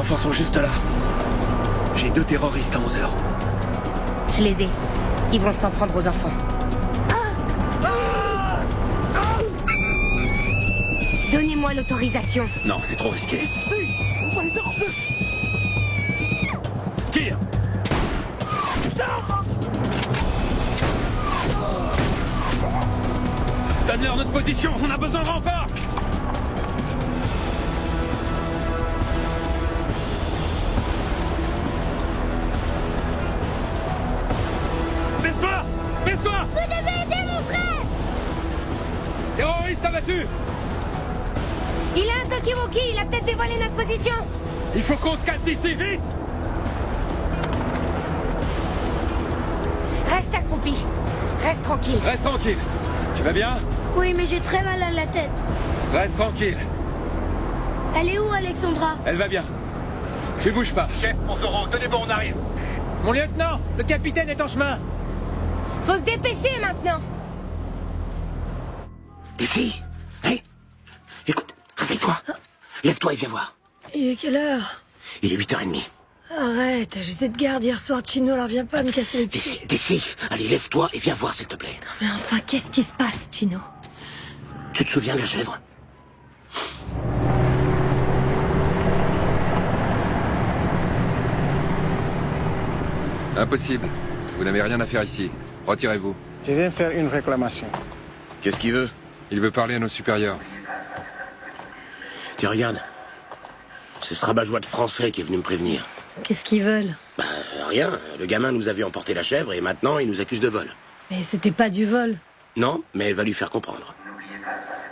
enfants sont juste là. J'ai 2 terroristes à 11h. Je les ai. Ils vont s'en prendre aux enfants. Donnez-moi l'autorisation. Non, c'est trop risqué. Qu'est-ce que c'est? On va les arrêter. Tire! Donne-leur notre position, on a besoin de renfort! Baisse-toi! Baisse-toi! Vous devez aider mon frère! Terroriste abattu! Il a un Tokiwoki, il a peut-être dévoilé notre position. Il faut qu'on se casse ici, vite! Reste accroupi. Reste tranquille. Reste tranquille. Tu vas bien? Oui, mais j'ai très mal à la tête. Reste tranquille. Elle est où, Alexandra? Elle va bien. Tu bouges pas. Chef, pour Zoro, tenez bon, on arrive. Mon lieutenant, le capitaine est en chemin. Faut se dépêcher maintenant. Ici. Hé, écoute, réveille-toi. Lève-toi et viens voir. Il est quelle heure? Il est 8h30. Arrête, j'étais de garde hier soir, Chino, alors viens pas me casser les pieds. D'ici. Allez, lève-toi et viens voir, s'il te plaît. Mais enfin, qu'est-ce qui se passe, Chino? Tu te souviens de la chèvre? Impossible. Vous n'avez rien à faire ici. Retirez-vous. Je viens faire une réclamation. Qu'est-ce qu'il veut? Il veut parler à nos supérieurs. Tiens, regarde. C'est ce rabat-joie de français qui est venu me prévenir. Qu'est-ce qu'ils veulent? Bah, rien. Le gamin nous a vu emporter la chèvre et maintenant il nous accuse de vol. Mais c'était pas du vol. Non, mais elle va lui faire comprendre.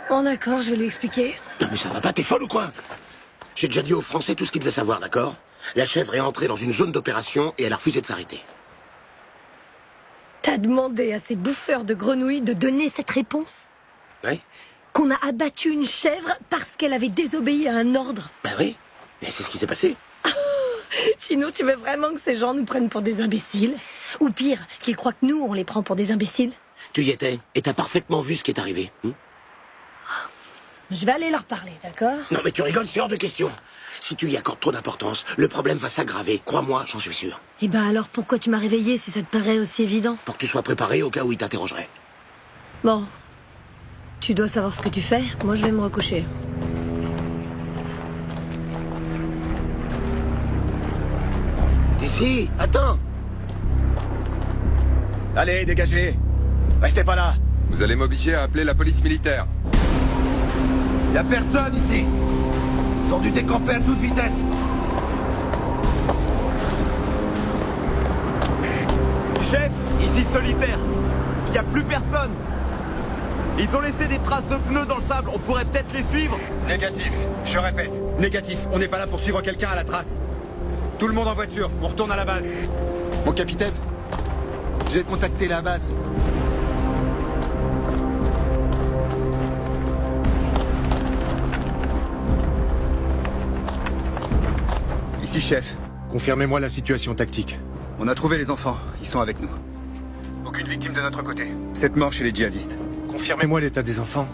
Bon d'accord, je vais lui expliquer. Non mais ça va pas, t'es folle ou quoi? J'ai déjà dit aux Français tout ce qu'ils devaient savoir, d'accord? La chèvre est entrée dans une zone d'opération et elle a refusé de s'arrêter. T'as demandé à ces bouffeurs de grenouilles de donner cette réponse? Oui? Qu'on a abattu une chèvre parce qu'elle avait désobéi à un ordre? Bah oui, mais c'est ce qui s'est passé. Chino, tu veux vraiment que ces gens nous prennent pour des imbéciles? Ou pire, qu'ils croient que nous, on les prend pour des imbéciles? Tu y étais, et t'as parfaitement vu ce qui est arrivé. Je vais aller leur parler, d'accord? Non mais tu rigoles, c'est hors de question. Si tu y accordes trop d'importance, le problème va s'aggraver. Crois-moi, j'en suis sûr. Eh ben alors pourquoi tu m'as réveillé si ça te paraît aussi évident? Pour que tu sois préparé au cas où il t'interrogerait. Bon. Tu dois savoir ce que tu fais, moi je vais me recoucher. Ici, attends. Allez, dégagez. Restez pas là. Vous allez m'obliger à appeler la police militaire. Y a personne ici. Ils ont dû décamper à toute vitesse. Chef, ici solitaire. Y a plus personne. Ils ont laissé des traces de pneus dans le sable. On pourrait peut-être les suivre. Négatif, je répète. Négatif, on n'est pas là pour suivre quelqu'un à la trace. Tout le monde en voiture, on retourne à la base. Mon capitaine, j'ai contacté la base. Ici, chef. Confirmez-moi la situation tactique. On a trouvé les enfants, ils sont avec nous. Aucune victime de notre côté. 7 morts chez les djihadistes. Confirmez-moi l'état des enfants.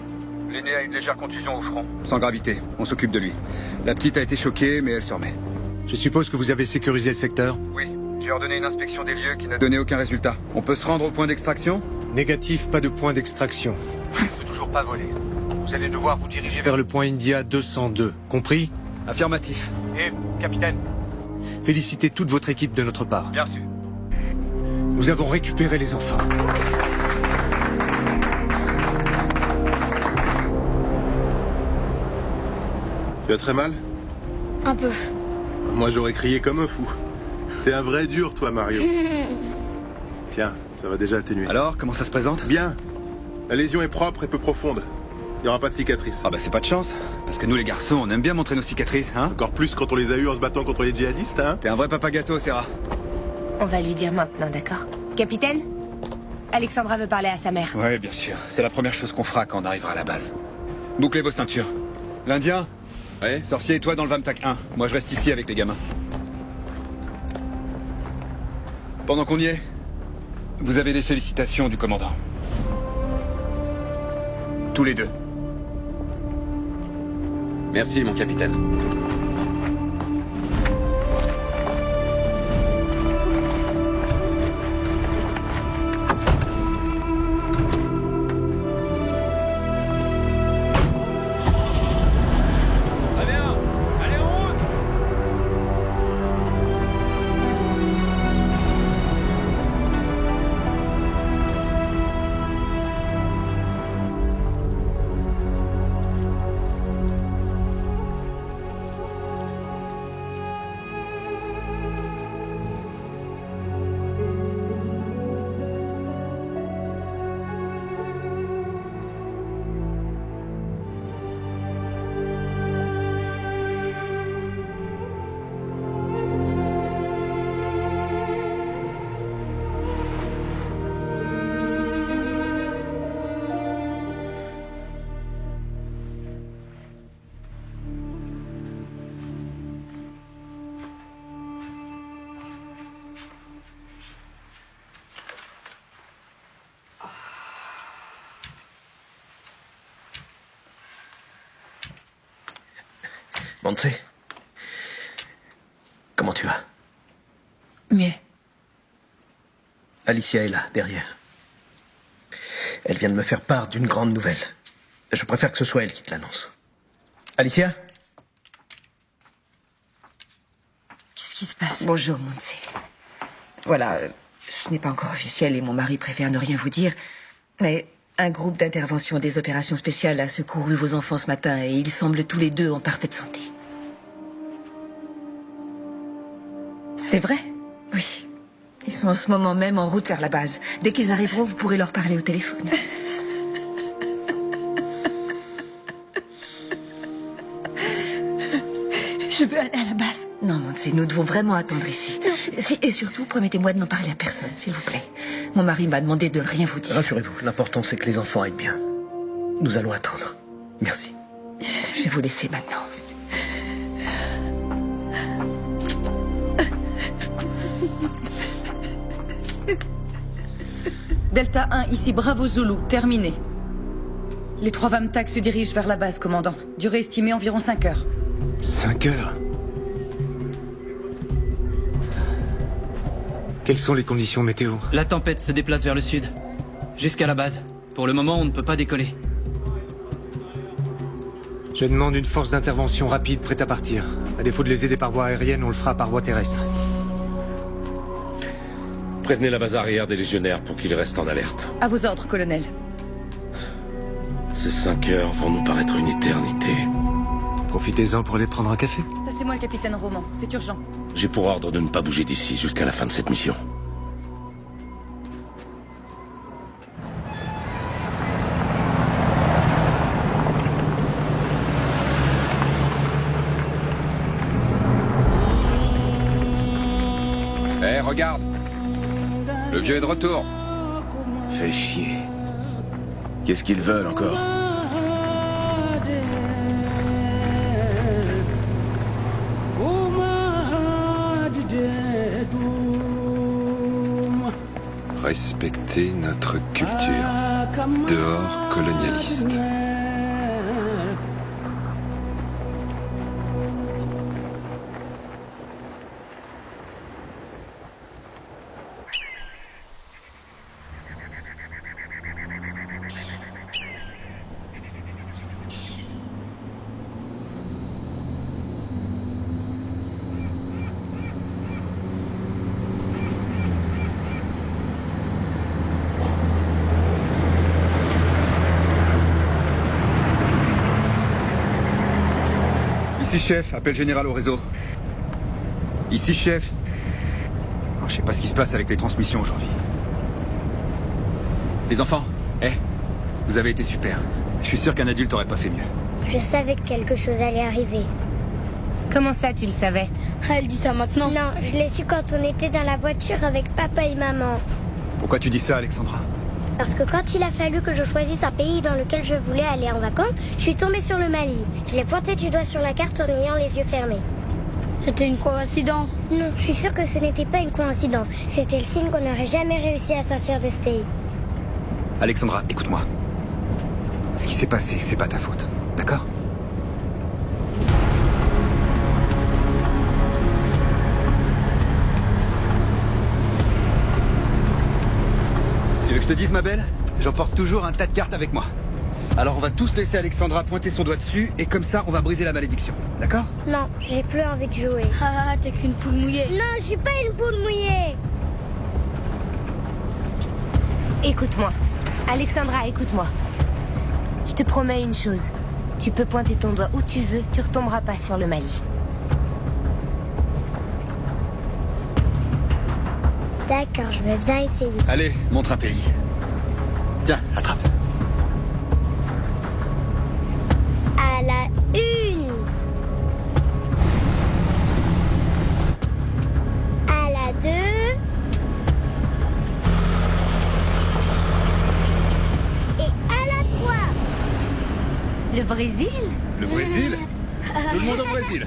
L'aîné a une légère contusion au front. Sans gravité, on s'occupe de lui. La petite a été choquée, mais elle se remet. Je suppose que vous avez sécurisé le secteur? Oui, j'ai ordonné une inspection des lieux qui n'a donné aucun résultat. On peut se rendre au point d'extraction? Négatif, pas de point d'extraction. On peut toujours pas voler. Vous allez devoir vous diriger Vers le point India 202. Compris? Affirmatif. Et, capitaine, félicitez toute votre équipe de notre part. Bien sûr. Nous avons récupéré les enfants. Tu as très mal? Un peu. Moi j'aurais crié comme un fou. T'es un vrai dur toi Mario. Tiens, ça va déjà atténuer. Alors, comment ça se présente? Bien. La lésion est propre et peu profonde. Il n'y aura pas de cicatrices. Ah bah c'est pas de chance. Parce que nous les garçons, on aime bien montrer nos cicatrices, hein? Encore plus quand on les a eues en se battant contre les djihadistes, hein? T'es un vrai papa gâteau, Serra. On va lui dire maintenant, d'accord? Capitaine? Alexandra veut parler à sa mère. Ouais, bien sûr. C'est la première chose qu'on fera quand on arrivera à la base. Bouclez vos ceintures. L'Indien? Ouais? Sorcier et toi dans le Vamtac 1. Moi je reste ici avec les gamins. Pendant qu'on y est, vous avez les félicitations du commandant. Tous les deux. Merci, mon capitaine. Montse, comment tu vas? Mieux. Alicia est là, derrière. Elle vient de me faire part d'une grande nouvelle. Je préfère que ce soit elle qui te l'annonce. Alicia? Qu'est-ce qui se passe? Bonjour, Montse. Voilà, ce n'est pas encore officiel et mon mari préfère ne rien vous dire, mais un groupe d'intervention des opérations spéciales a secouru vos enfants ce matin et ils semblent tous les deux en parfaite santé. C'est vrai? Oui. Ils sont en ce moment même en route vers la base. Dès qu'ils arriveront, vous pourrez leur parler au téléphone. Je veux aller à la base. Non, Montse, nous devons vraiment attendre ici. Et surtout, promettez-moi de n'en parler à personne, s'il vous plaît. Mon mari m'a demandé de ne rien vous dire. Rassurez-vous, l'important c'est que les enfants aillent bien. Nous allons attendre. Merci. Je vais vous laisser maintenant. Delta 1, ici Bravo Zulu, terminé. Les 3 Vamtac se dirigent vers la base, commandant. Durée estimée environ 5 heures. 5 heures? Quelles sont les conditions météo? La tempête se déplace vers le sud, jusqu'à la base. Pour le moment, on ne peut pas décoller. Je demande une force d'intervention rapide prête à partir. À défaut de les aider par voie aérienne, on le fera par voie terrestre. Prévenez la base arrière des légionnaires pour qu'ils restent en alerte. À vos ordres, colonel. Ces 5 heures vont nous paraître une éternité. Profitez-en pour aller prendre un café. Passez-moi le capitaine Roman, c'est urgent. J'ai pour ordre de ne pas bouger d'ici jusqu'à la fin de cette mission. Hé, regarde! Le vieux est de retour. Fais chier. Qu'est-ce qu'ils veulent encore? Respecter notre culture. Dehors, colonialiste. Ici, chef. Appel général au réseau. Ici, chef. Oh, je sais pas ce qui se passe avec les transmissions aujourd'hui. Les enfants, vous avez été super. Je suis sûr qu'un adulte aurait pas fait mieux. Je savais que quelque chose allait arriver. Comment ça, tu le savais? Elle dit ça maintenant. Non, je l'ai su quand on était dans la voiture avec papa et maman. Pourquoi tu dis ça, Alexandra? Parce que quand il a fallu que je choisisse un pays dans lequel je voulais aller en vacances, je suis tombée sur le Mali. Je l'ai pointé du doigt sur la carte en ayant les yeux fermés. C'était une coïncidence? Non, je suis sûre que ce n'était pas une coïncidence. C'était le signe qu'on n'aurait jamais réussi à sortir de ce pays. Alexandra, écoute-moi. Ce qui s'est passé, c'est pas ta faute. D'accord? Tu veux que je te dise, ma belle? J'emporte toujours un tas de cartes avec moi. Alors on va tous laisser Alexandra pointer son doigt dessus, et comme ça, on va briser la malédiction. D'accord? Non, j'ai plus envie de jouer. Ah, t'es qu'une poule mouillée. Non, je suis pas une poule mouillée. Écoute-moi. Alexandra, écoute-moi. Je te promets une chose. Tu peux pointer ton doigt où tu veux, tu retomberas pas sur le Mali. D'accord, je veux bien essayer. Allez, montre un pays. Tiens, attrape. À la une. À la deux. Et à la trois. Le Brésil? Le Brésil? Tout le monde au Brésil.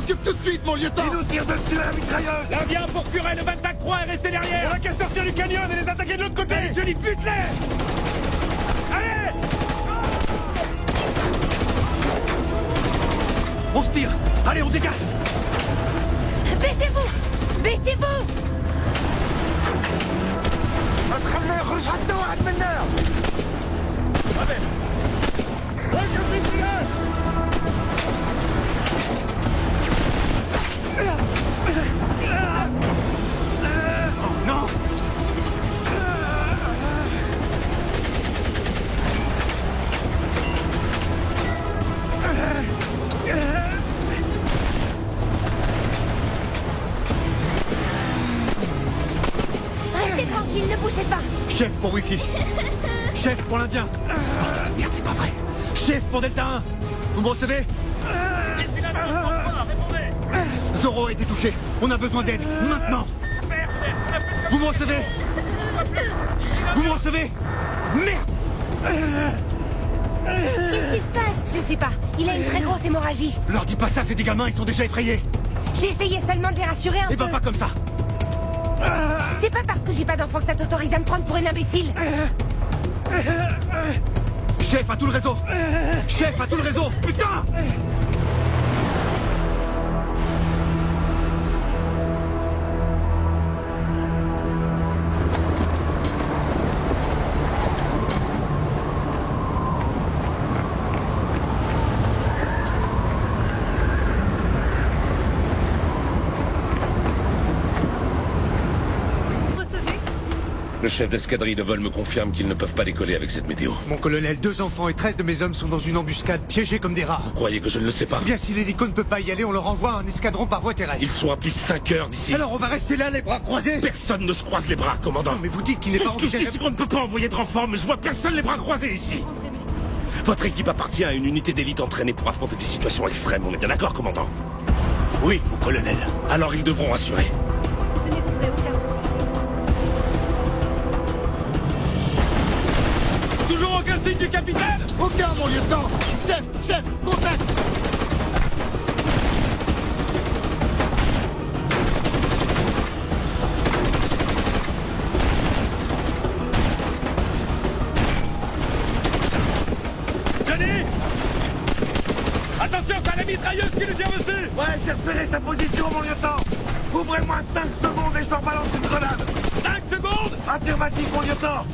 occupe tout de suite, mon lieutenant. Ils nous tirent dessus à la mitrailleuse. L'avion pour curer le 25-3 et rester derrière. On a qu'à sortir du canyon et les attaquer de l'autre côté. Allez, Johnny, bute-les. Allez. On se tire. Allez, on dégage. Baissez-vous. Baissez-vous. Non. Restez tranquille, ne bougez pas. Chef pour Wifi. Chef pour l'Indien. Merde, c'est pas vrai. Chef pour Delta 1. Vous me recevez? Ici la répondez. Zoro a été touché. On a besoin d'aide. Maintenant. Vous me recevez? Vous me recevez? Merde. Qu'est-ce qui se passe? Je sais pas. Il a une très grosse hémorragie. Leur dis pas ça, c'est des gamins, ils sont déjà effrayés. J'ai essayé seulement de les rassurer un peu. Eh ben pas comme ça. C'est pas parce que j'ai pas d'enfant que ça t'autorise à me prendre pour une imbécile. Chef a tout le réseau. Chef a tout le réseau. Putain. Le chef d'escadrille de vol me confirme qu'ils ne peuvent pas décoller avec cette météo. Mon colonel, 2 enfants et 13 de mes hommes sont dans une embuscade, piégés comme des rats. Vous croyez que je ne le sais pas? Eh bien, si l'hélico ne peut pas y aller, on leur envoie un escadron par voie terrestre. Ils sont à plus de 5 heures d'ici. Alors on va rester là, les bras croisés? Personne ne se croise les bras, commandant. Non, mais vous dites qu'il n'est pas Ce que je dis, c'est qu'on ne peut pas envoyer de renfort, mais je vois personne les bras croisés ici. Votre équipe appartient à une unité d'élite entraînée pour affronter des situations extrêmes, on est bien d'accord, commandant? Oui, mon colonel. Alors ils devront assurer. Toujours aucun signe du capitaine. Aucun, mon lieutenant. Chef, contact. Johnny. Attention, c'est la mitrailleuse qui nous tire dessus. Ouais, j'ai repéré sa position, mon lieutenant. Ouvrez-moi 5 secondes et je leur balance une grenade. 5 secondes. Affirmatif, mon lieutenant.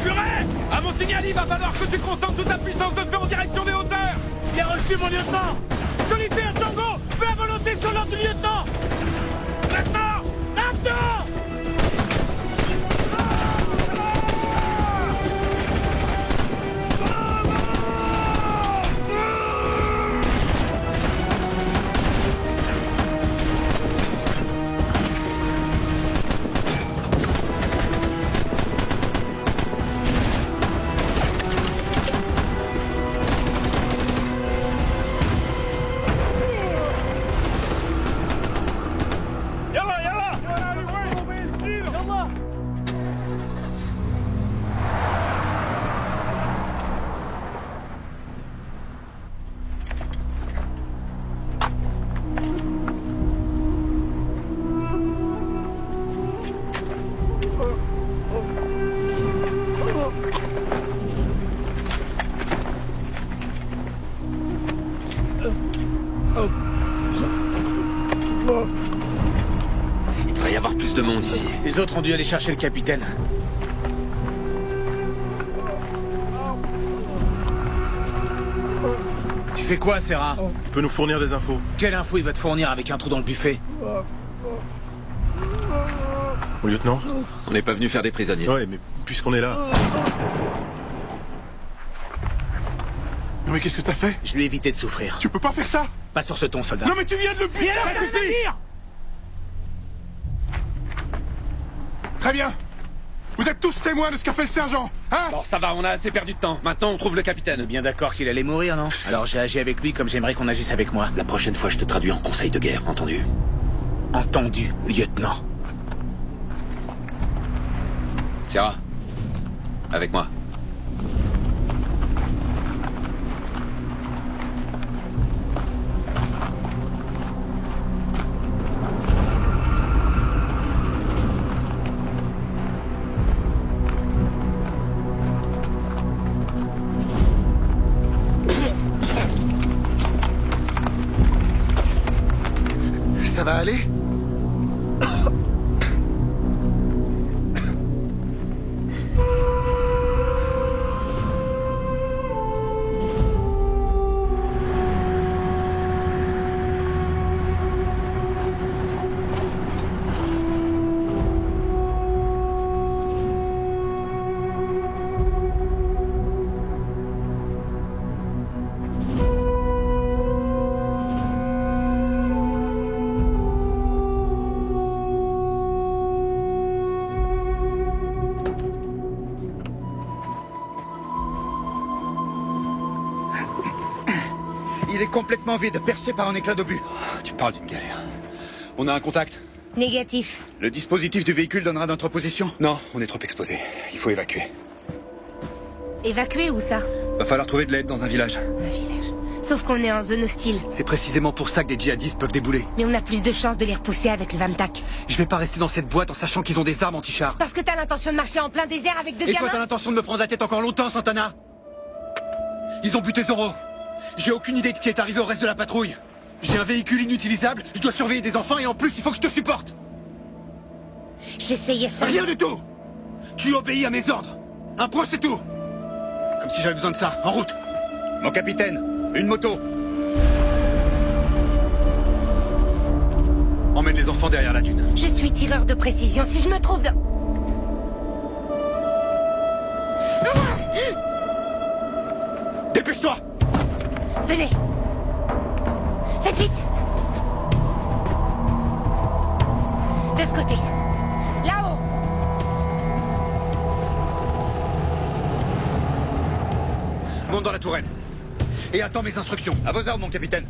Purée! À mon signal, il va falloir que tu concentres toute ta puissance de feu en direction des hauteurs. Bien reçu, mon lieutenant. Solitaire, Django, fais à volonté sur l'ordre du lieutenant. Maintenant, action! Il devrait y avoir plus de monde ici. Les autres ont dû aller chercher le capitaine. Tu fais quoi, Serra? Tu peux nous fournir des infos? Quelle info il va te fournir avec un trou dans le buffet? Mon lieutenant? On n'est pas venu faire des prisonniers. Ouais, mais puisqu'on est là... Non mais qu'est-ce que t'as fait? Je lui ai évité de souffrir. Tu peux pas faire ça? Pas sur ce ton, soldat. Non mais tu viens de le buter! Très bien. Vous êtes tous témoins de ce qu'a fait le sergent, hein? Bon, ça va, on a assez perdu de temps. Maintenant, on trouve le On est capitaine. bien d'accord qu'il allait mourir, non? Alors j'ai agi avec lui comme j'aimerais qu'on agisse avec moi. La prochaine fois, je te traduis en conseil de guerre, entendu? Entendu, lieutenant. Sarah, avec moi. Il est complètement vide, perché par un éclat d'obus. Tu parles d'une galère. On a un contact? Négatif. Le dispositif du véhicule donnera notre position? Non, on est trop exposé. Il faut évacuer. Évacuer où ça? Va falloir trouver de l'aide dans un village. Un village. Sauf qu'on est en zone hostile. C'est précisément pour ça que des djihadistes peuvent débouler. Mais on a plus de chances de les repousser avec le Vamtac. Je vais pas rester dans cette boîte en sachant qu'ils ont des armes anti-chars. Parce que t'as l'intention de marcher en plein désert avec deux Et gamins? toi, t'as l'intention de me prendre la tête encore longtemps, Santana? Ils ont buté Zoro. J'ai aucune idée de ce qui est arrivé au reste de la patrouille. J'ai un véhicule inutilisable, je dois surveiller des enfants et en plus, il faut que je te supporte. J'essayais ça. Rien du tout. Tu obéis à mes ordres. Un point, c'est tout. Comme si j'avais besoin de ça. En route. Mon capitaine, une moto. Emmène les enfants derrière la dune. Je suis tireur de précision. Si je me trouve dans... Dépêche-toi. Venez. Faites vite. De ce côté. Là-haut. Monte dans la tourelle. Et attends mes instructions. À vos ordres, mon capitaine.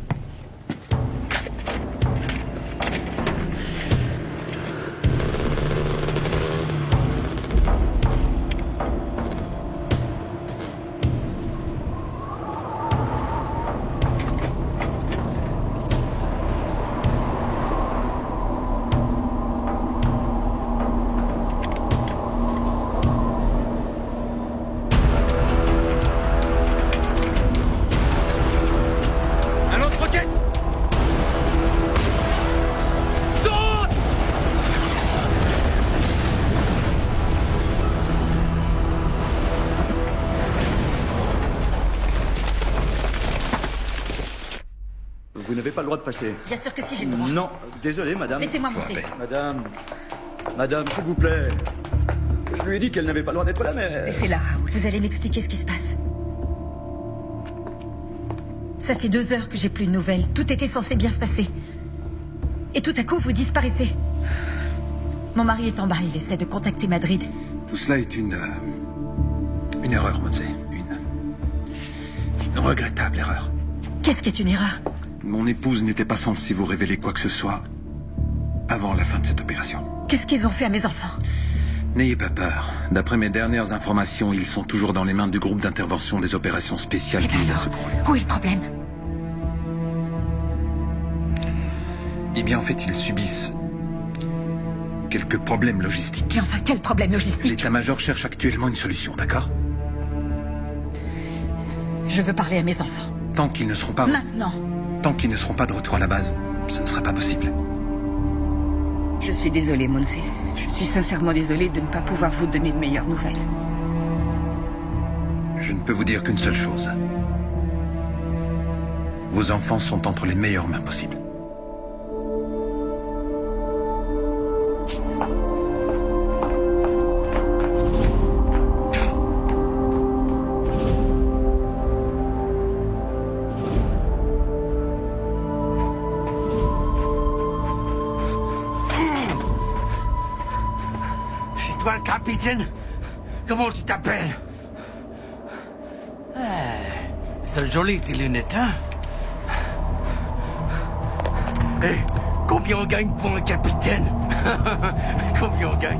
Vous n'avez pas le droit de passer. Bien sûr que si, j'ai le droit. Non, désolé, madame. Laissez-moi monter. Madame, s'il vous plaît. Je lui ai dit qu'elle n'avait pas le droit d'être là, mais... Laissez-la, Raoul. Vous allez m'expliquer ce qui se passe. Ça fait 2 heures que j'ai plus de nouvelles. Tout était censé bien se passer. Et tout à coup, vous disparaissez. Mon mari est en bas, il essaie de contacter Madrid. Tout cela est une erreur, Monse. Une regrettable erreur. Qu'est-ce qui est une erreur? Mon épouse n'était pas censée vous révéler quoi que ce soit avant la fin de cette opération. Qu'est-ce qu'ils ont fait à mes enfants? N'ayez pas peur. D'après mes dernières informations, ils sont toujours dans les mains du groupe d'intervention des opérations spéciales qui les a secourus. Où est le problème? Eh bien, en fait, ils subissent quelques problèmes logistiques. Mais enfin, quel problème logistique? L'état-major cherche actuellement une solution, d'accord? Je veux parler à mes enfants. Tant qu'ils ne seront pas... Maintenant. Tant qu'ils ne seront pas de retour à la base, ce ne sera pas possible. Je suis désolée, Monse. Je suis sincèrement désolée de ne pas pouvoir vous donner de meilleures nouvelles. Je ne peux vous dire qu'une seule chose. Vos enfants sont entre les meilleures mains possibles. Toi, le capitaine? Comment tu t'appelles? C'est joli tes lunettes, hein? Hé, combien on gagne pour un capitaine? Combien on gagne?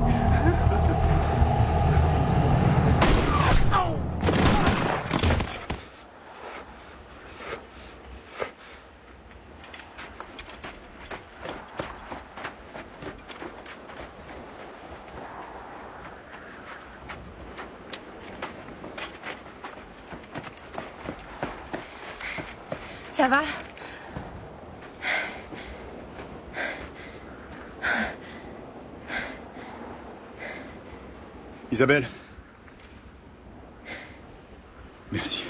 Ça va? Isabelle. Merci.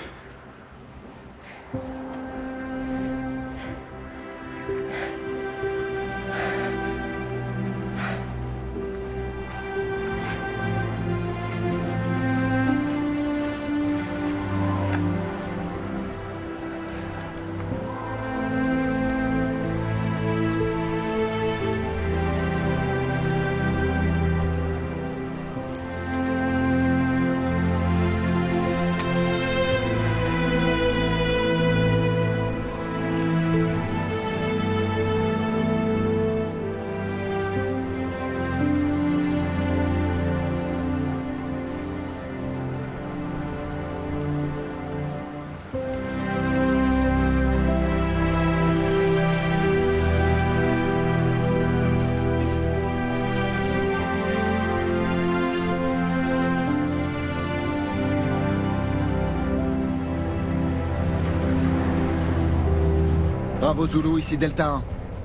Bravo Zulu, ici Delta 1.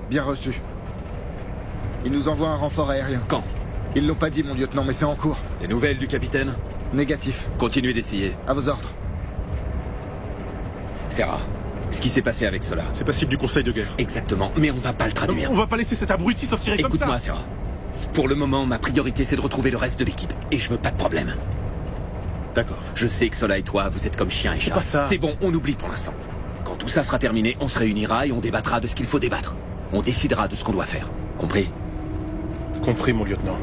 Bien reçu. Ils nous envoient un renfort aérien. Quand? Ils l'ont pas dit, mon lieutenant, mais c'est en cours. Des nouvelles du capitaine? Négatif. Continuez d'essayer. À vos ordres. Sarah, ce qui s'est passé avec cela. C'est passible du conseil de guerre. Exactement, mais on va pas le traduire. On va pas laisser cet abruti s'en tirer comme ça. Écoute-moi, Sarah. Pour le moment, ma priorité, c'est de retrouver le reste de l'équipe. Et je veux pas de problème. D'accord. Je sais que Sola et toi, vous êtes comme chien et chat. C'est pas ça. C'est bon, on oublie pour l'instant. Quand tout ça sera terminé, on se réunira et on débattra de ce qu'il faut débattre. On décidera de ce qu'on doit faire. Compris? Compris, mon lieutenant.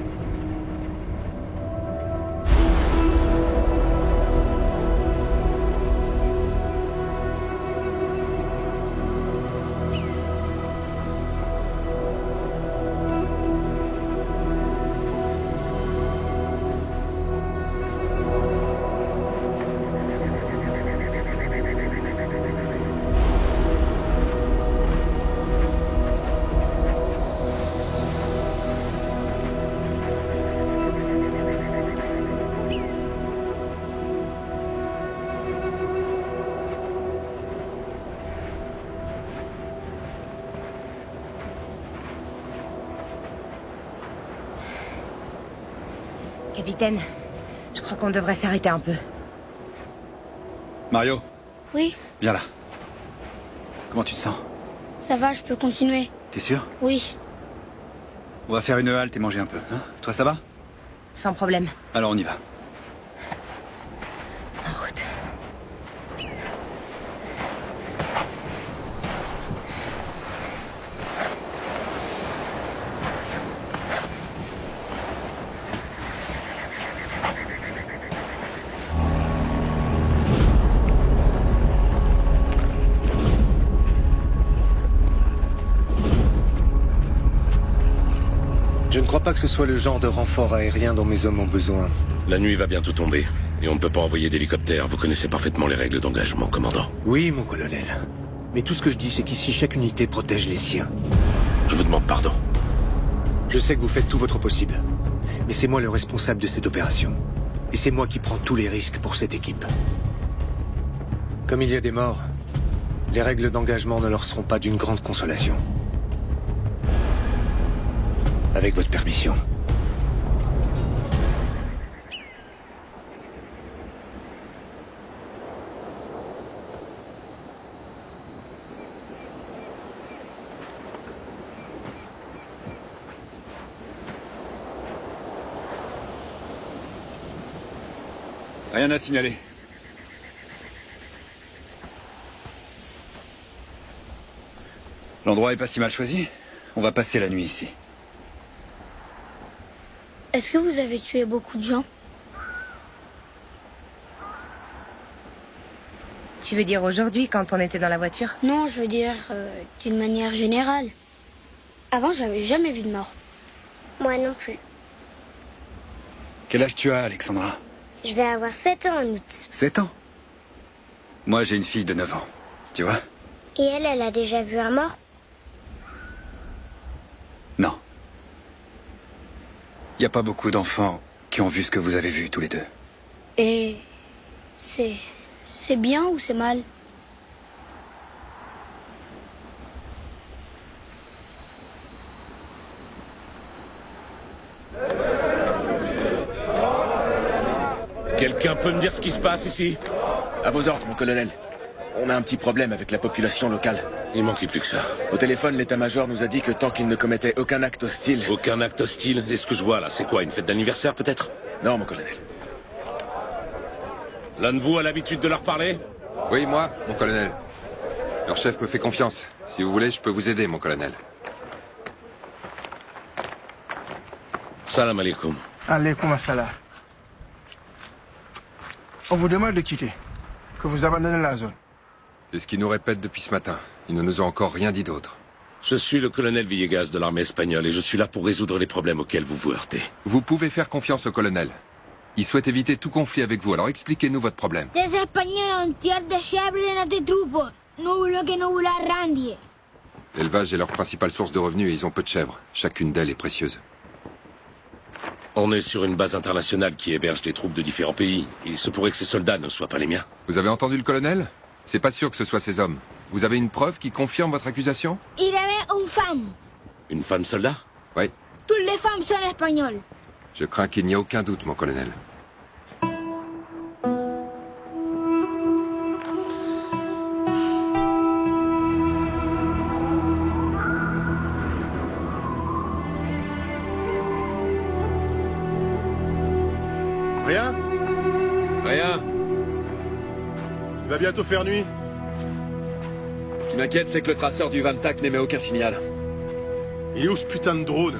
Capitaine, je crois qu'on devrait s'arrêter un peu. Mario, Oui, viens là. Comment tu te sens? ça va, je peux continuer. T'es sûr? Oui. On va faire une halte et manger un peu, hein? Toi, ça va? Sans problème. Alors on y va. En route. Je ne crois pas que ce soit le genre de renfort aérien dont mes hommes ont besoin. La nuit va bientôt tomber. Et on ne peut pas envoyer d'hélicoptère. Vous connaissez parfaitement les règles d'engagement, commandant. Oui, mon colonel. Mais tout ce que je dis, c'est qu'ici, chaque unité protège les siens. Je vous demande pardon. Je sais que vous faites tout votre possible. Mais c'est moi le responsable de cette opération. Et c'est moi qui prends tous les risques pour cette équipe. Comme il y a des morts, les règles d'engagement ne leur seront pas d'une grande consolation. Avec votre permission. Rien à signaler. L'endroit est pas si mal choisi. On va passer la nuit ici. Est-ce que vous avez tué beaucoup de gens? Tu veux dire aujourd'hui, quand on était dans la voiture? Non, je veux dire d'une manière générale. Avant, j'avais jamais vu de mort. Moi non plus. Quel âge tu as, Alexandra? Je vais avoir 7 ans en août. 7 ans. Moi, j'ai une fille de 9 ans. Tu vois? Et elle a déjà vu un mort? Non. Il n'y a pas beaucoup d'enfants qui ont vu ce que vous avez vu tous les deux. Et c'est bien ou c'est mal? Quelqu'un peut me dire ce qui se passe ici? À vos ordres, mon colonel. On a un petit problème avec la population locale. Il manquait plus que ça. Au téléphone, l'état-major nous a dit que tant qu'il ne commettait aucun acte hostile... Aucun acte hostile? C'est ce que je vois là. C'est quoi, une fête d'anniversaire peut-être? Non, mon colonel. L'un de vous a l'habitude de leur parler? Oui, moi, mon colonel. Leur chef me fait confiance. Si vous voulez, je peux vous aider, mon colonel. Salam alaikum. Alaikum assalam. On vous demande de quitter. Que vous abandonnez la zone. C'est ce qu'ils nous répètent depuis ce matin. Ils ne nous ont encore rien dit d'autre. Je suis le colonel Villegas de l'armée espagnole et je suis là pour résoudre les problèmes auxquels vous vous heurtez. Vous pouvez faire confiance au colonel. Il souhaite éviter tout conflit avec vous, alors expliquez-nous votre problème. Les Espagnols ont tiré des chèvres de notre troupe. Nous voulons que nous la rendiez. L'élevage est leur principale source de revenus et ils ont peu de chèvres. Chacune d'elles est précieuse. On est sur une base internationale qui héberge des troupes de différents pays. Il se pourrait que ces soldats ne soient pas les miens. Vous avez entendu le colonel? C'est pas sûr que ce soit ces hommes. Vous avez une preuve qui confirme votre accusation? Il aimait une femme. Une femme soldat? Oui. Toutes les femmes sont espagnoles. Je crains qu'il n'y ait aucun doute, mon colonel. Rien? Rien. Il va bientôt faire nuit. Ce qui m'inquiète, c'est que le traceur du Vamtac n'émet aucun signal. Il est où ce putain de drone?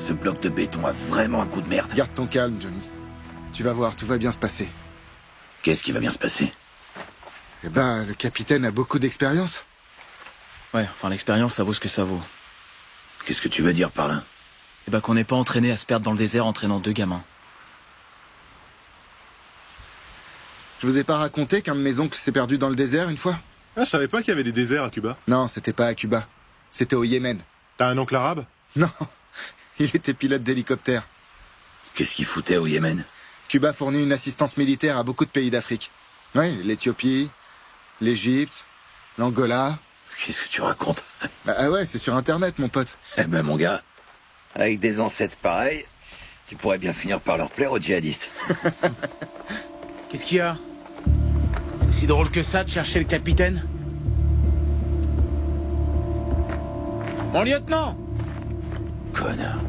Ce bloc de béton a vraiment un coup de merde. Garde ton calme, Johnny. Tu vas voir, tout va bien se passer. Qu'est-ce qui va bien se passer? Eh ben, le capitaine a beaucoup d'expérience. Ouais, enfin l'expérience, ça vaut ce que ça vaut. Qu'est-ce que tu veux dire par là? Eh ben qu'on n'est pas entraîné à se perdre dans le désert entraînant 2 gamins. Je vous ai pas raconté qu'un de mes oncles s'est perdu dans le désert une fois? Ah, je savais pas qu'il y avait des déserts à Cuba. Non, c'était pas à Cuba. C'était au Yémen. T'as un oncle arabe? Non, il était pilote d'hélicoptère. Qu'est-ce qu'il foutait au Yémen? Cuba fournit une assistance militaire à beaucoup de pays d'Afrique. Oui, l'Éthiopie, l'Égypte, l'Angola. Qu'est-ce que tu racontes? Ah ouais, c'est sur Internet, mon pote. Eh ben, mon gars, avec des ancêtres pareils, tu pourrais bien finir par leur plaire aux djihadistes. Qu'est-ce qu'il y a? C'est si drôle que ça de chercher le capitaine? Mon lieutenant! Connard.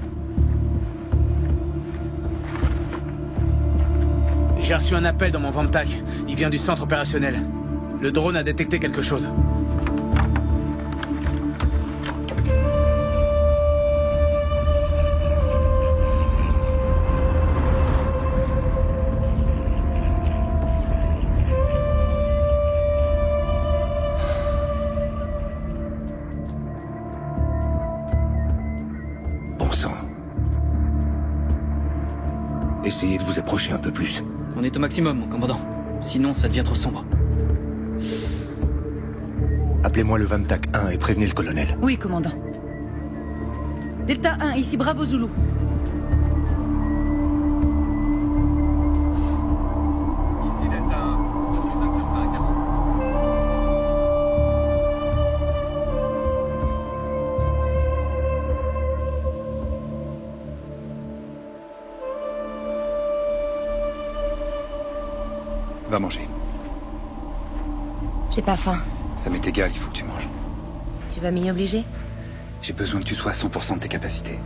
J'ai reçu un appel dans mon Vamtac. Il vient du centre opérationnel. Le drone a détecté quelque chose. Bon sang. Essayez de vous approcher un peu plus. On est au maximum, mon commandant. Sinon, ça devient trop sombre. Appelez-moi le Vamtac 1 et prévenez le colonel. Oui, commandant. Delta 1, ici Bravo Zulu. Va manger. J'ai pas faim. Ça m'est égal, il faut que tu manges. Tu vas m'y obliger? J'ai besoin que tu sois à 100% de tes capacités.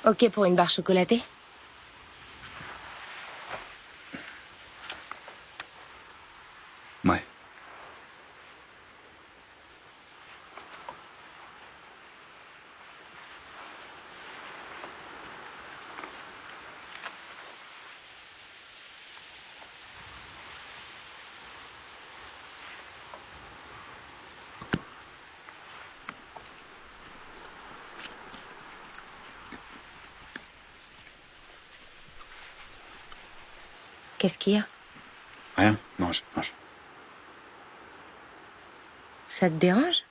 Ok pour une barre chocolatée? Ouais. Qu'est-ce qu'il y a? Rien, mange, mange. Ça te dérange?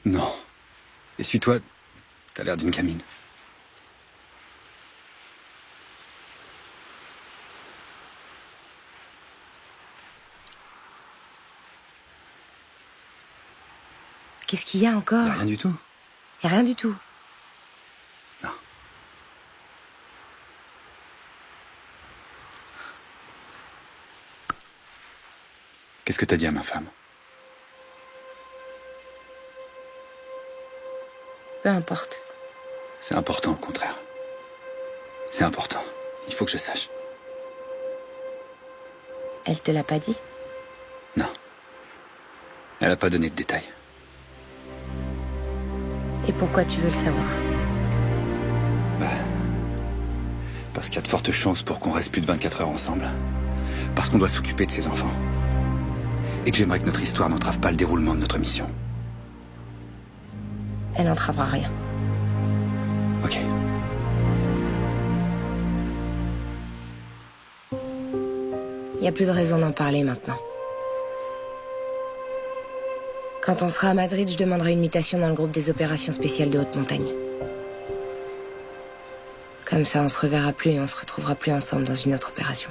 Non. Essuie-toi, t'as l'air d'une gamine. Qu'est-ce qu'il y a encore? Rien du tout. Y a rien du tout. Qu'est-ce que t'as dit à ma femme? Peu importe. C'est important, au contraire. C'est important. Il faut que je sache. Elle te l'a pas dit? Non. Elle a pas donné de détails. Et pourquoi tu veux le savoir? Parce qu'il y a de fortes chances pour qu'on reste plus de 24 heures ensemble. Parce qu'on doit s'occuper de ses enfants. Et que j'aimerais que notre histoire n'entrave pas le déroulement de notre mission. Elle n'entravera rien. Ok. Y a plus de raison d'en parler maintenant. Quand on sera à Madrid, je demanderai une mutation dans le groupe des opérations spéciales de haute montagne. Comme ça, on se reverra plus et on se retrouvera plus ensemble dans une autre opération.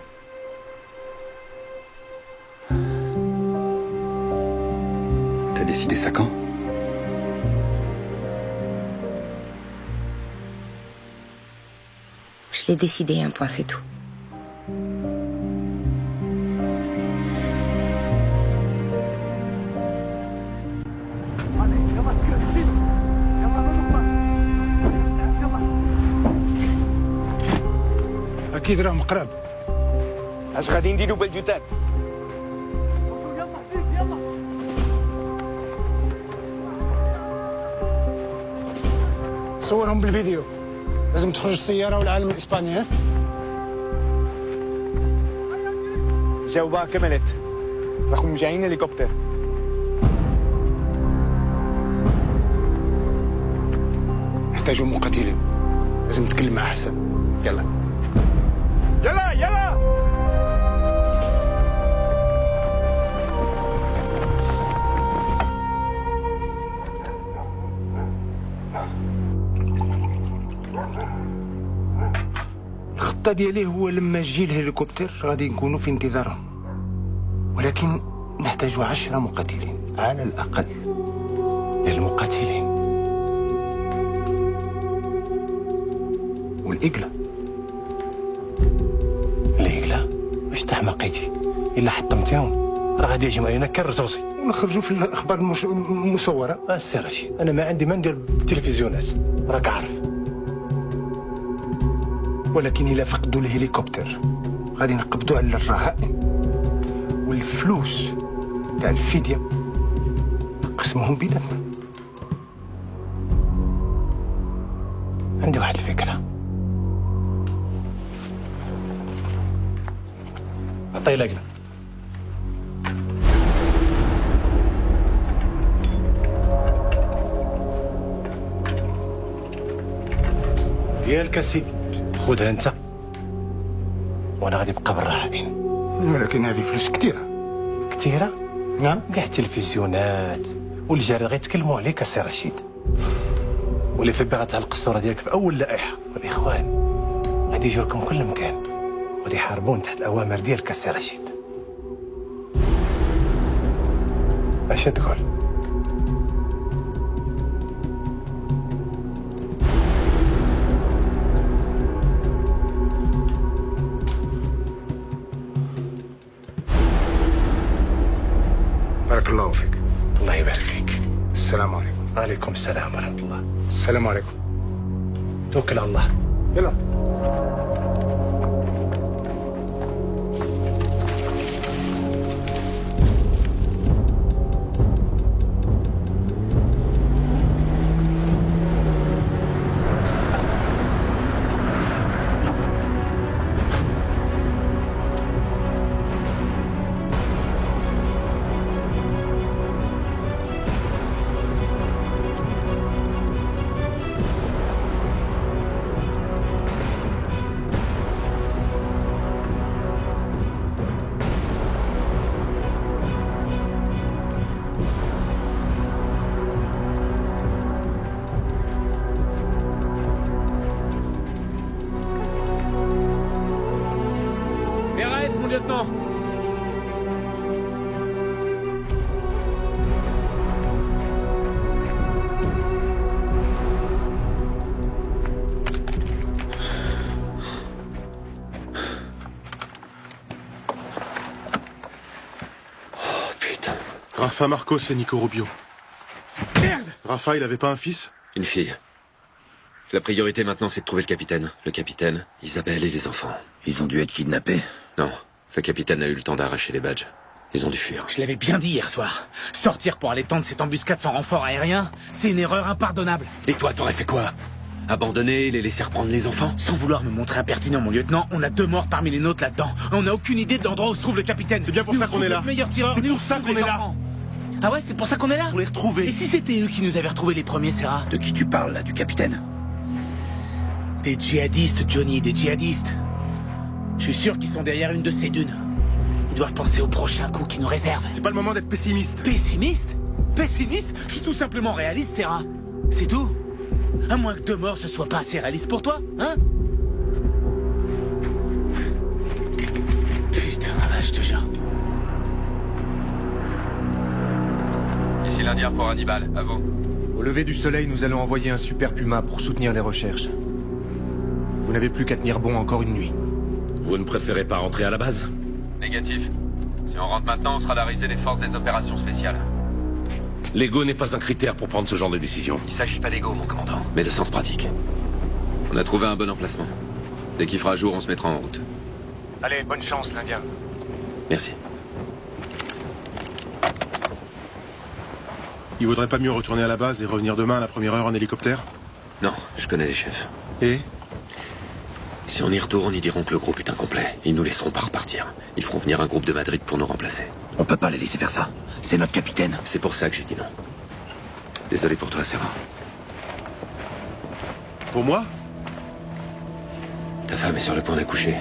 T'as décidé ça quand? Je l'ai décidé, un point, c'est tout. أكيد راهم قراب. اش غادي نديرو بالجثث؟ صورهم بالفيديو. لازم تخرج السيارة والعالم الإسباني ها؟ جاوبها كملت. راكم جايين هليكوبتر. نحتاجوا مقاتلين. لازم نتكلم مع حسن. يلا. يلا يلا. الخطة ديالي هو لما يجي الهليكوبتر غادي نكونوا في انتظارهم، ولكن نحتاج 10 مقاتلين على الأقل. للمقاتلين والإقلة واش تحمقيتي؟ إلا حطمتيهم راه غادي يهجموا علينا كالرصاصي ونخرجوا في الأخبار المصورة. سي رشيد، أنا ما عندي ما ندير بالتلفزيونات راك عارف، ولكن إلا فقدوا الهليكوبتر غادي نقبضوا على الرهائن والفلوس تاع الفدية نقسموهم بيناتنا. عندي واحد الفكرة. عطيه الأقلة. ديالك اسيدي، خذها انت وانا غادي نبقى بالرهائن. ولكن هذه فلوس كثيرة؟ نعم. كاع التلفزيونات والجاري غيتكلموا عليك السي رشيد، واللي في باغا تعلق الصورة ديالك في أول لائحة، والإخوان غادي يجوا لكم كل مكان غادي يحاربون تحت الأوامر ديالك السي رشيد. اش تقول؟ بارك الله فيك. الله يبارك فيك. السلام عليكم. وعليكم السلام ورحمة الله. السلام عليكم. توكل على الله. يلا. lieutenant. Rafa Marcos et Nico Rubio. Merde! Rafa, il avait pas un fils? Une fille. La priorité maintenant, c'est de trouver le capitaine. Le capitaine, Isabelle et les enfants. Ils ont dû être kidnappés? Non. Le capitaine a eu le temps d'arracher les badges. Ils ont dû fuir. Je l'avais bien dit hier soir. Sortir pour aller tendre cette embuscade sans renfort aérien, c'est une erreur impardonnable. Et toi, t'aurais fait quoi? Abandonner, les laisser reprendre les enfants? Sans vouloir me montrer impertinent, mon lieutenant, on a 2 morts parmi les nôtres là-dedans. On n'a aucune idée de l'endroit où se trouve le capitaine. C'est bien pour ça qu'on est là. Meilleur tireur. C'est pour ça qu'on est là. Ah ouais, c'est pour ça qu'on est là? Pour les retrouver. Et si c'était eux qui nous avaient retrouvés les premiers, Serra? De qui tu parles, là? Du capitaine? Des djihadistes, Johnny, des djihadistes. Je suis sûr qu'ils sont derrière une de ces dunes. Ils doivent penser au prochain coup qui nous réserve. C'est pas le moment d'être pessimiste. Pessimiste? Pessimiste? Je suis tout simplement réaliste, Serra. C'est tout. À moins que 2 morts ce soit pas assez réaliste pour toi, hein? Putain, je te jure. Ici l'Indien pour Hannibal, à vous. Au lever du soleil, nous allons envoyer un super Puma pour soutenir les recherches. Vous n'avez plus qu'à tenir bon encore une nuit. Vous ne préférez pas rentrer à la base? Négatif. Si on rentre maintenant, on sera la risée des forces des opérations spéciales. L'ego n'est pas un critère pour prendre ce genre de décision. Il s'agit pas d'ego, mon commandant, mais de sens pratique. On a trouvé un bon emplacement. Dès qu'il fera jour, on se mettra en route. Allez, bonne chance, l'Indien. Merci. Il vaudrait pas mieux retourner à la base et revenir demain à la première heure en hélicoptère? Non, je connais les chefs. Et? Si on y retourne, ils diront que le groupe est incomplet. Ils nous laisseront pas repartir. Ils feront venir un groupe de Madrid pour nous remplacer. On peut pas les laisser faire ça. C'est notre capitaine. C'est pour ça que j'ai dit non. Désolé pour toi, Serra. Pour moi? Ta femme est sur le point d'accoucher.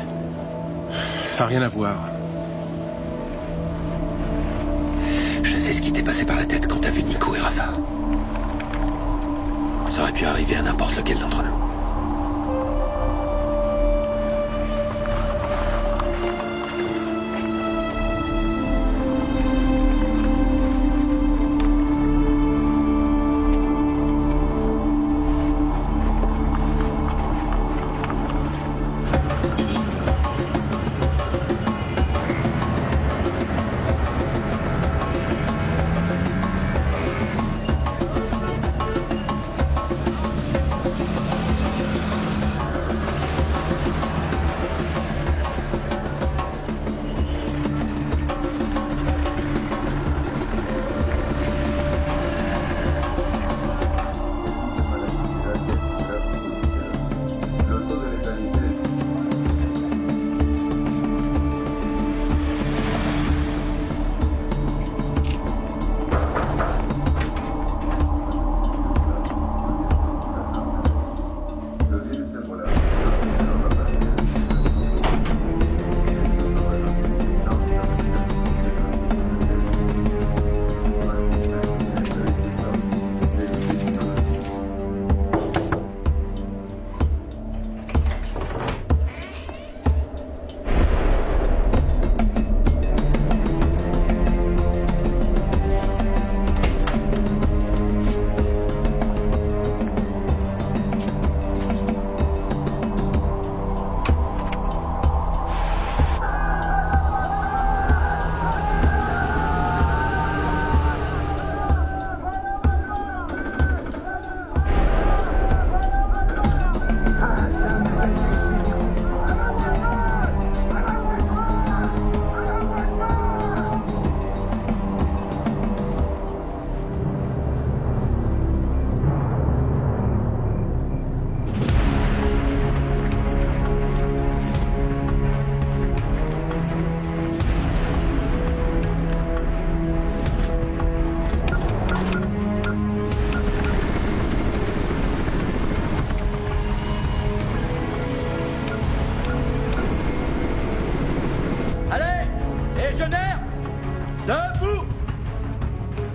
Ça n'a rien à voir. Je sais ce qui t'est passé par la tête quand t'as vu Nico et Rafa. Ça aurait pu arriver à n'importe lequel d'entre nous.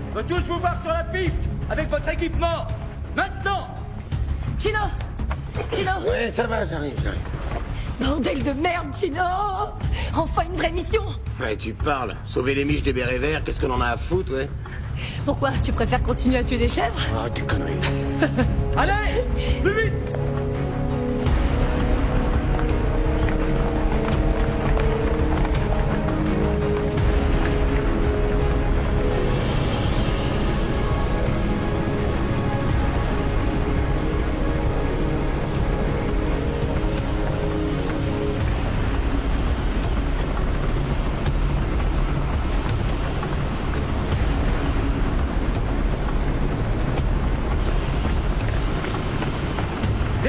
Je veux tous vous voir sur la piste, avec votre équipement. Maintenant! Chino! Chino! Ouais, ça va, j'arrive. Bordel de merde, Chino! Enfin une vraie mission! Ouais, tu parles. Sauver les miches des bérets verts, qu'est-ce qu'on en a à foutre, ouais? Pourquoi? Tu préfères continuer à tuer des chèvres? Ah, des conneries. Allez! Plus vite!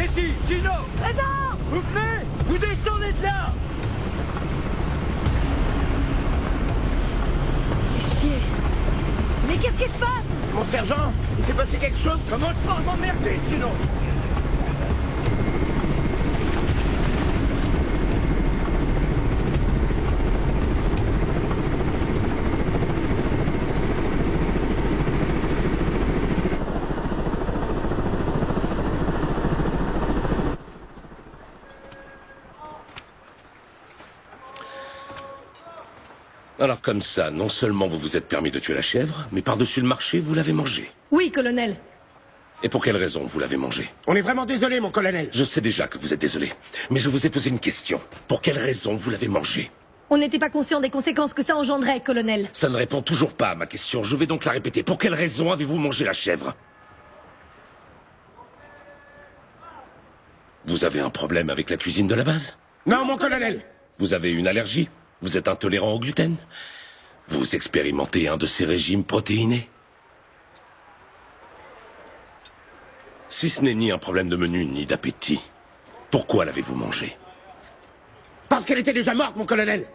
Ici, Gino! Présent! Vous venez! Vous descendez de là! C'est chier. Mais qu'est-ce qui se passe? Mon sergent, il s'est passé quelque chose? Commence pas à m'emmerder, Gino! Alors comme ça, non seulement vous vous êtes permis de tuer la chèvre, mais par-dessus le marché, vous l'avez mangée. Oui, colonel. Et pour quelle raison vous l'avez mangée? On est vraiment désolé, mon colonel. Je sais déjà que vous êtes désolé, mais je vous ai posé une question. Pour quelle raison vous l'avez mangée? On n'était pas conscient des conséquences que ça engendrait, colonel. Ça ne répond toujours pas à ma question, je vais donc la répéter. Pour quelle raison avez-vous mangé la chèvre? Vous avez un problème avec la cuisine de la base? Non, mon colonel. Vous avez une allergie? Vous êtes intolérant au gluten? Vous expérimentez un de ces régimes protéinés? Si ce n'est ni un problème de menu, ni d'appétit, pourquoi l'avez-vous mangée? Parce qu'elle était déjà morte, mon colonel.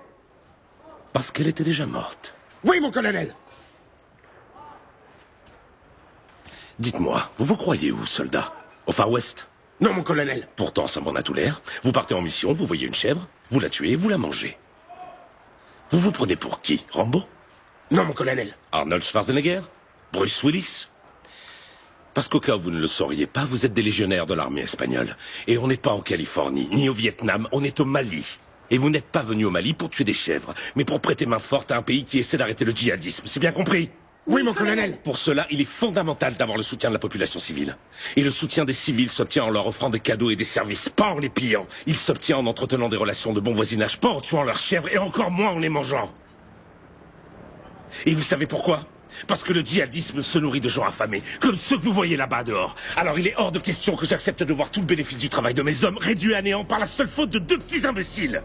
Parce qu'elle était déjà morte? Oui, mon colonel. Dites-moi, vous vous croyez où, soldat? Au Far West? Non, mon colonel. Pourtant, ça m'en a tout l'air. Vous partez en mission, vous voyez une chèvre, vous la tuez, vous la mangez. Vous vous prenez pour qui? Rambo? Non, mon colonel. Arnold Schwarzenegger? Bruce Willis? Parce qu'au cas où vous ne le sauriez pas, vous êtes des légionnaires de l'armée espagnole. Et on n'est pas en Californie, ni au Vietnam, on est au Mali. Et vous n'êtes pas venu au Mali pour tuer des chèvres, mais pour prêter main forte à un pays qui essaie d'arrêter le djihadisme. C'est bien compris? Oui, mon colonel. Pour cela, il est fondamental d'avoir le soutien de la population civile. Et le soutien des civils s'obtient en leur offrant des cadeaux et des services, pas en les pillant. Il s'obtient en entretenant des relations de bon voisinage, pas en tuant leurs chèvres, et encore moins en les mangeant. Et vous savez pourquoi? Parce que le djihadisme se nourrit de gens affamés, comme ceux que vous voyez là-bas dehors. Alors il est hors de question que j'accepte de voir tout le bénéfice du travail de mes hommes réduit à néant par la seule faute de deux petits imbéciles.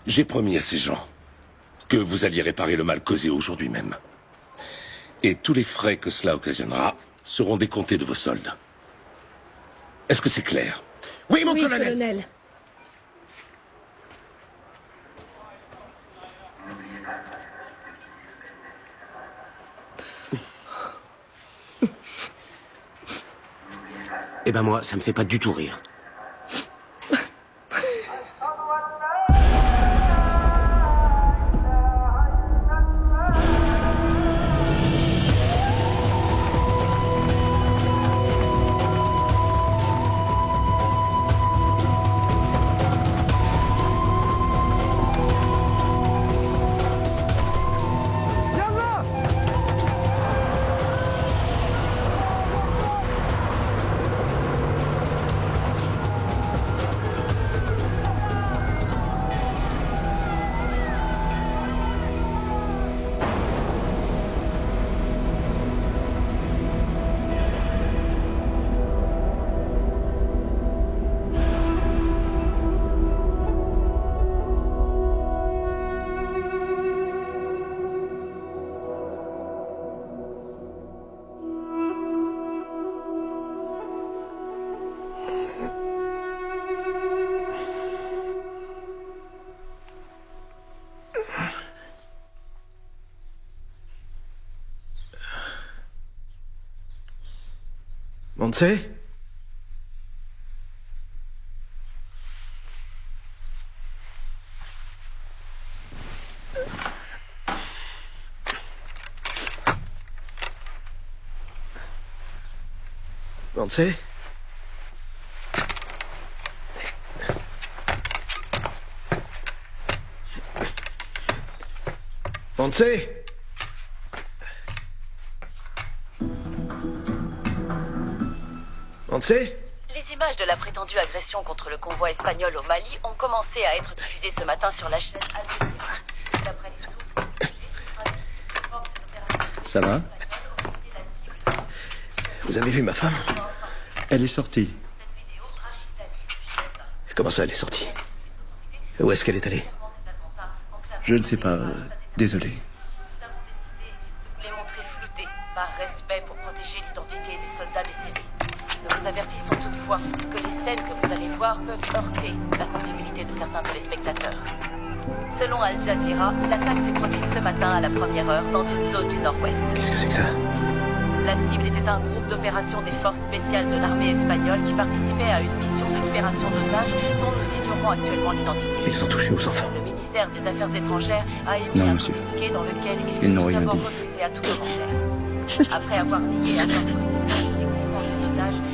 J'ai promis à ces gens que vous alliez réparer le mal causé aujourd'hui même. Et tous les frais que cela occasionnera seront décomptés de vos soldes. Est-ce que c'est clair? Oui, mon colonel. Eh ben moi, ça me fait pas du tout rire. Montse? Montse? Montse? Montse? Les images de la prétendue agression contre le convoi espagnol au Mali ont commencé à être diffusées ce matin sur la chaîne Al Jazeera. D'après les sources, Ça va? Vous avez vu ma femme? Elle est sortie. Comment ça, elle est sortie? Où est-ce qu'elle est allée? Je ne sais pas. Désolé. vous les montrer floutés, par respect pour protéger l'identité des soldats décédés. Nous vous avertissons toutefois que les scènes que vous allez voir peuvent heurter la sensibilité de certains téléspectateurs. Selon Al Jazeera, l'attaque s'est produite ce matin à la première heure dans une zone du nord-ouest. Qu'est-ce que c'est que ça? La cible était un groupe d'opération des forces spéciales de l'armée espagnole qui participait à une mission de libération d'otages dont nous ignorons actuellement l'identité. Ils ont touché aux enfants. Le ministère des Affaires étrangères a émis Non, un monsieur. communiqué dans lequel Ils n'ont s'est rien d'abord dit. refusé à tout commentaire. Après avoir nié avoir connaissance de l'existence des otages,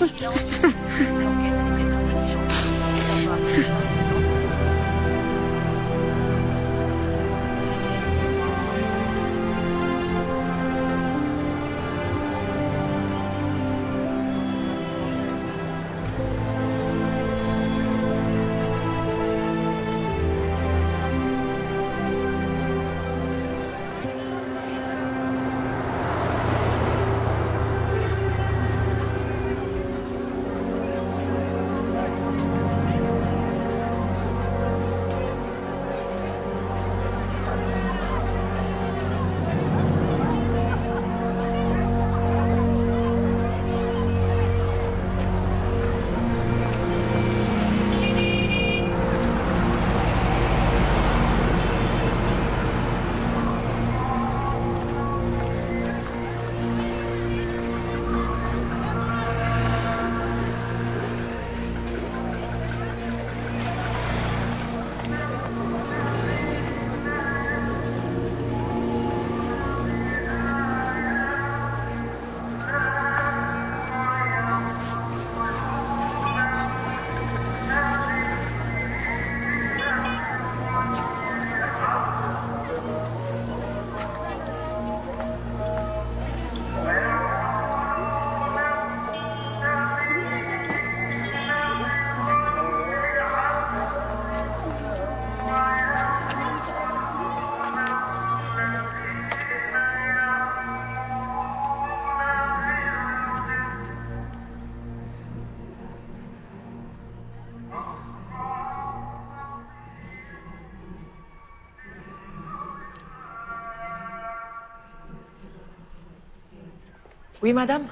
Oui, madame?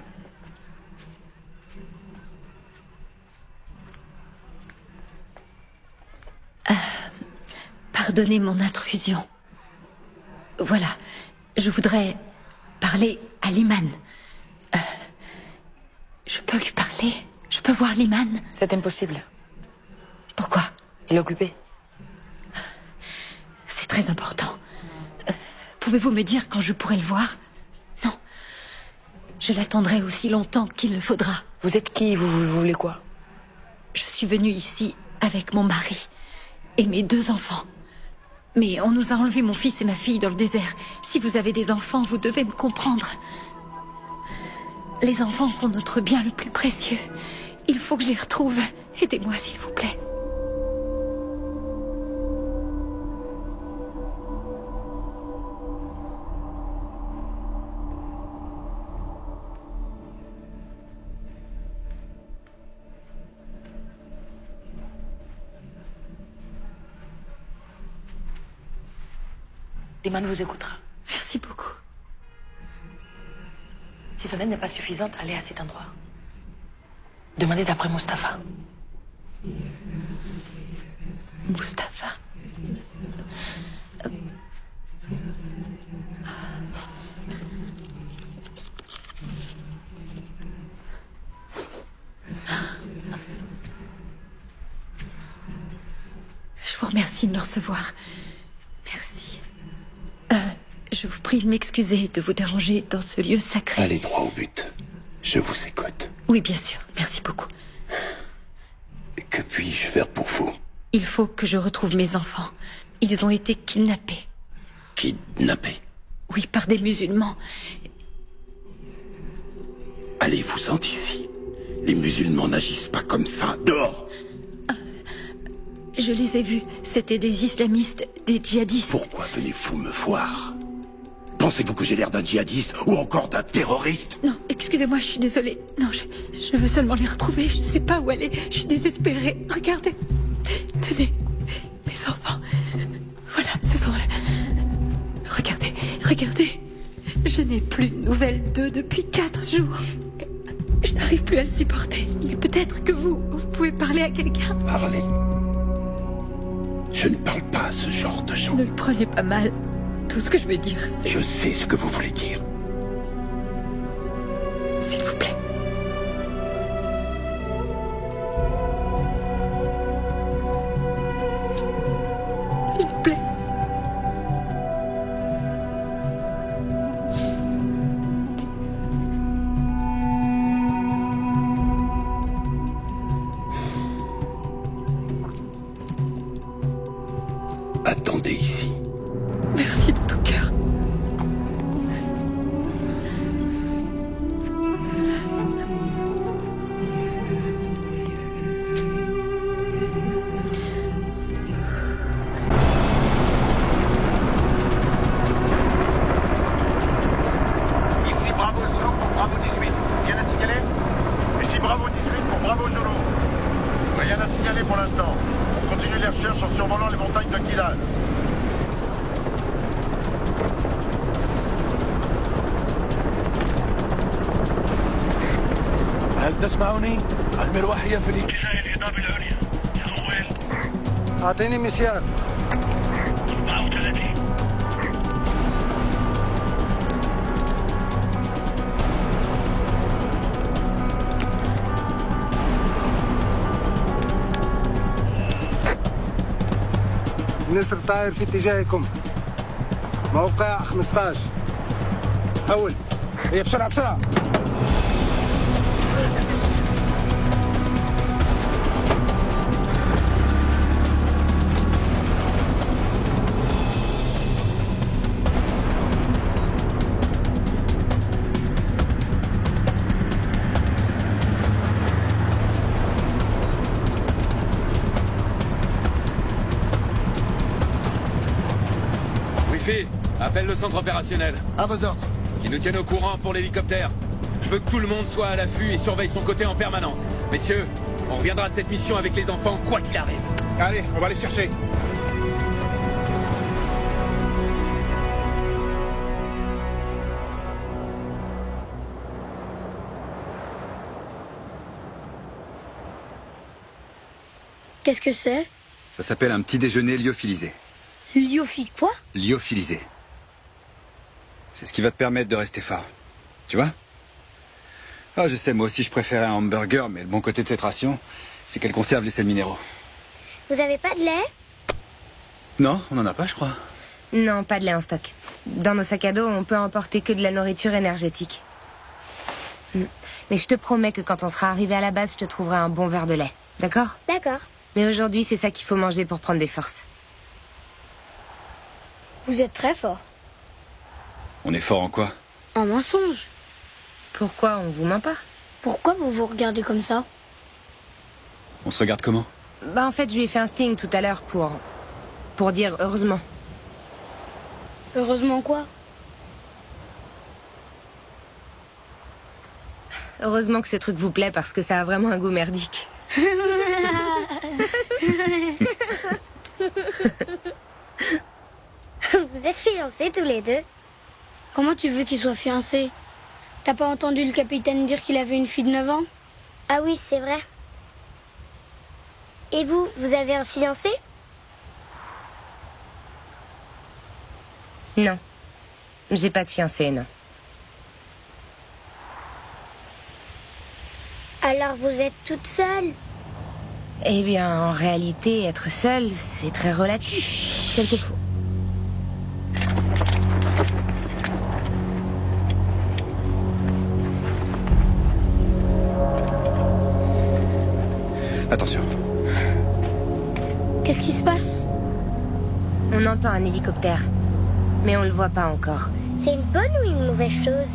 Pardonnez mon intrusion. Voilà, je voudrais parler à Liman. Je peux lui parler? Je peux voir Liman? C'est impossible. Pourquoi? Il est occupé. C'est très important. Pouvez-vous me dire quand je pourrai le voir? Non. Je l'attendrai aussi longtemps qu'il le faudra. Vous êtes qui? Vous voulez quoi? Je suis venue ici avec mon mari et mes 2 enfants. Mais on nous a enlevé mon fils et ma fille dans le désert. Si vous avez des enfants, vous devez me comprendre. Les enfants sont notre bien le plus précieux. Il faut que je les retrouve. Aidez-moi, s'il vous plaît. Liman vous écoutera. Merci beaucoup. Si son aide n'est pas suffisante, allez à cet endroit. Demandez d'après Mustapha. Mustapha. Je vous remercie de me recevoir. Merci. Je vous prie de m'excuser de vous déranger dans ce lieu sacré. Allez droit au but. Je vous écoute. Oui, bien sûr. Merci beaucoup. Que puis-je faire pour vous? Il faut que je retrouve mes enfants. Ils ont été kidnappés. Kidnappés? Oui, par des musulmans. Allez-vous-en d'ici. Les musulmans n'agissent pas comme ça. Dehors! Je les ai vus. C'était des islamistes, des djihadistes. Pourquoi venez-vous me voir? Pensez-vous que j'ai l'air d'un djihadiste ou encore d'un terroriste? Non, excusez-moi, je suis désolée. Non, je veux seulement les retrouver. Je ne sais pas où aller. Je suis désespérée. Regardez. Tenez, mes enfants. Voilà, ce sont... Regardez, regardez. Je n'ai plus de nouvelles d'eux depuis 4 jours. Je n'arrive plus à le supporter. Mais peut-être que vous pouvez parler à quelqu'un. Parler? Je ne parle pas à ce genre de gens. Ne le prenez pas mal. Tout ce que je vais dire, c'est... Je sais ce que vous voulez dire. S'il vous plaît. S'il vous plaît. ici. Merci de tout cœur. Ici Bravo Zulu pour Bravo 18. Rien à signaler? Ici Bravo 18 pour Bravo Zulu. Rien à signaler pour l'instant. On continue les recherches en survolant les montagnes de Kilal. هل تسمعني؟ المروحية في الاتجاه الهضاب العليا. وين؟ أعطيني مسيار. 34. النسر طاير في اتجاهكم. موقع 15. حول. هي بسرعة بسرعة. Wifi, appelle le centre opérationnel. À vos ordres. Qui nous tienne au courant pour l'hélicoptère. Je veux que tout le monde soit à l'affût et surveille son côté en permanence. Messieurs, on reviendra de cette mission avec les enfants, quoi qu'il arrive. Allez, on va les chercher. Qu'est-ce que c'est? Ça s'appelle un petit déjeuner lyophilisé. Lyophi quoi? Lyophilisé. C'est ce qui va te permettre de rester fort. Tu vois? Ah, je sais, moi aussi je préférais un hamburger, mais le bon côté de cette ration, c'est qu'elle conserve les sels minéraux. Vous avez pas de lait? Non, on n'en a pas, je crois. Non, pas de lait en stock. Dans nos sacs à dos, on peut emporter que de la nourriture énergétique. Mais je te promets que quand on sera arrivé à la base, je te trouverai un bon verre de lait. D'accord? D'accord. Mais aujourd'hui, c'est ça qu'il faut manger pour prendre des forces. Vous êtes très fort. On est fort en quoi? En mensonge. Pourquoi on vous ment pas? Pourquoi vous vous regardez comme ça? On se regarde comment? Bah en fait, je lui ai fait un signe tout à l'heure pour dire heureusement. Heureusement quoi? Heureusement que ce truc vous plaît parce que ça a vraiment un goût merdique. Vous êtes fiancés tous les deux. Comment tu veux qu'ils soient fiancés? T'as pas entendu le capitaine dire qu'il avait une fille de 9 ans? Ah oui, c'est vrai. Et vous, vous avez un fiancé? Non. J'ai pas de fiancé, non. Alors vous êtes toute seule? Eh bien, en réalité, être seule, c'est très relatif. Quelquefois. Attention. Qu'est-ce qui se passe? On entend un hélicoptère, mais on le voit pas encore. C'est une bonne ou une mauvaise chose?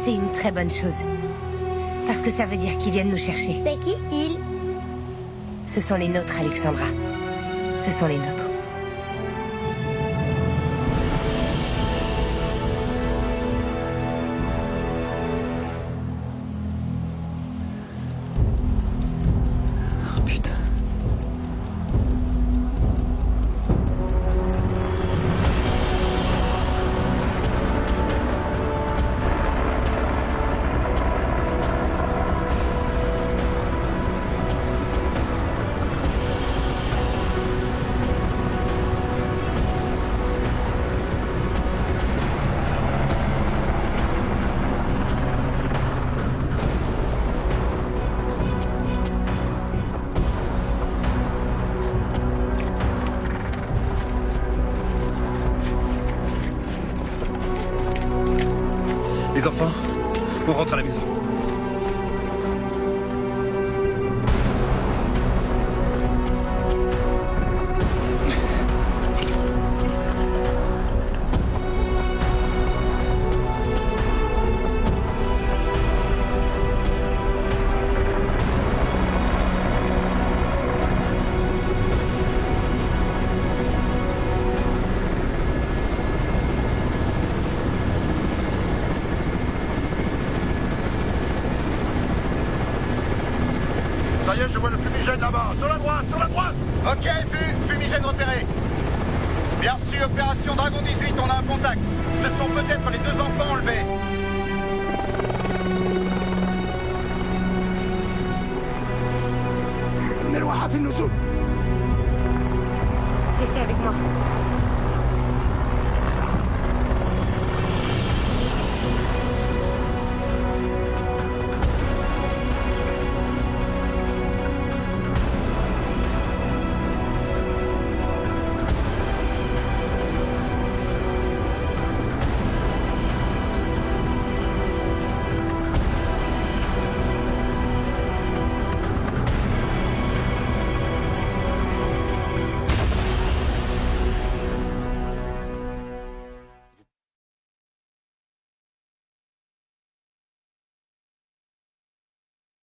C'est une très bonne chose. Parce que ça veut dire qu'ils viennent nous chercher. C'est qui, ils? Ce sont les nôtres, Alexandra. Ce sont les nôtres. Oh putain. Les enfants, on rentre à la maison. Ok, fumigène repéré. Bien reçu, opération Dragon 18, on a un contact. Ce sont peut-être les 2 enfants enlevés. Restez avec moi.